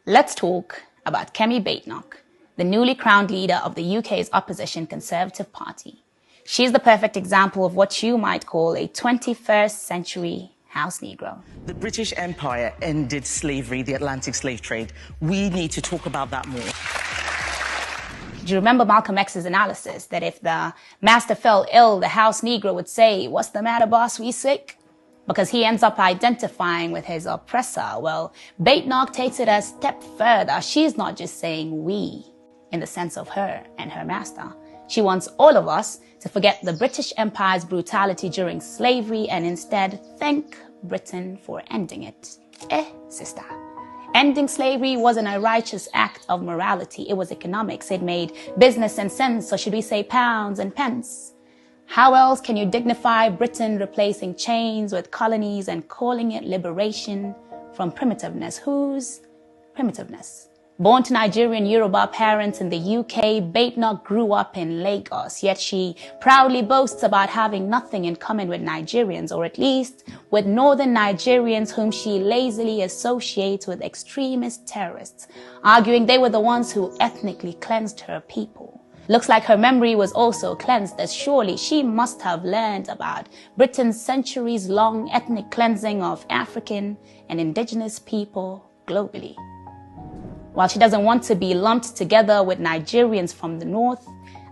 Let's talk about Kemi Badenoch, the newly crowned leader of the UK's opposition Conservative Party. She's the perfect example of what you might call a 21st century house Negro. The British Empire ended slavery, the Atlantic slave trade. We need to talk about that more. Do you remember Malcolm X's analysis that if the master fell ill, the house Negro would say, "What's the matter, boss? We sick?" Because he ends up identifying with his oppressor. Well, Badenoch takes it a step further. She's not just saying we in the sense of her and her master. She wants all of us to forget the British Empire's brutality during slavery and instead thank Britain for ending it. Sister. Ending slavery wasn't a righteous act of morality. It was economics. It made business and sense, or should we say pounds and pence. How else can you dignify Britain replacing chains with colonies and calling it liberation from primitiveness? Whose primitiveness? Born to Nigerian Yoruba parents in the UK, Badenoch grew up in Lagos, yet she proudly boasts about having nothing in common with Nigerians, or at least with northern Nigerians whom she lazily associates with extremist terrorists, arguing they were the ones who ethnically cleansed her people. Looks like her memory was also cleansed, as surely she must have learned about Britain's centuries-long ethnic cleansing of African and indigenous people globally. While she doesn't want to be lumped together with Nigerians from the north,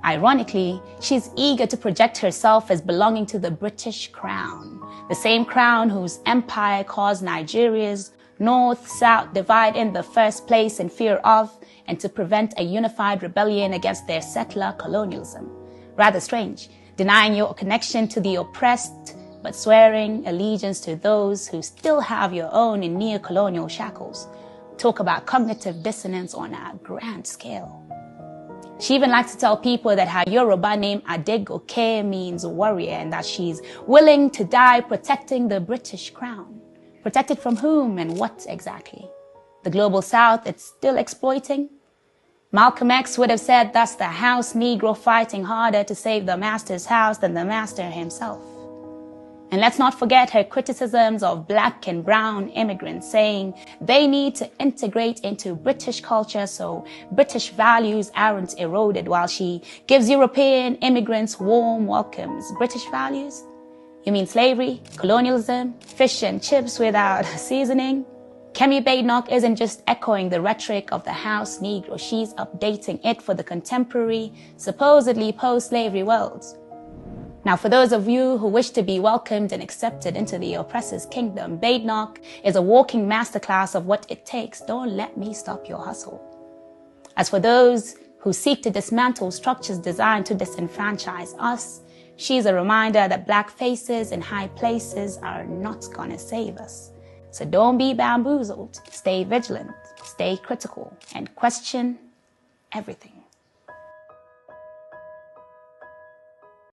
ironically, she's eager to project herself as belonging to the British Crown, the same crown whose empire caused Nigeria's north-south divide in the first place in fear of and to prevent a unified rebellion against their settler colonialism. Rather strange, denying your connection to the oppressed, but swearing allegiance to those who still have your own in neo-colonial shackles. Talk about cognitive dissonance on a grand scale. She even likes to tell people that her Yoruba name Adegoke means warrior and that she's willing to die protecting the British Crown. Protected from whom and what exactly? The global south it's still exploiting? Malcolm X would have said that's the house Negro fighting harder to save the master's house than the master himself. And let's not forget her criticisms of black and brown immigrants, saying they need to integrate into British culture so British values aren't eroded, while she gives European immigrants warm welcomes. British values? You mean slavery, colonialism, fish and chips without seasoning? Kemi Badenoch isn't just echoing the rhetoric of the house Negro, she's updating it for the contemporary, supposedly post-slavery world. Now, for those of you who wish to be welcomed and accepted into the oppressor's kingdom, Badenoch is a walking masterclass of what it takes. Don't let me stop your hustle. As for those who seek to dismantle structures designed to disenfranchise us, she's a reminder that black faces in high places are not gonna save us. So don't be bamboozled. Stay vigilant, stay critical, and question everything.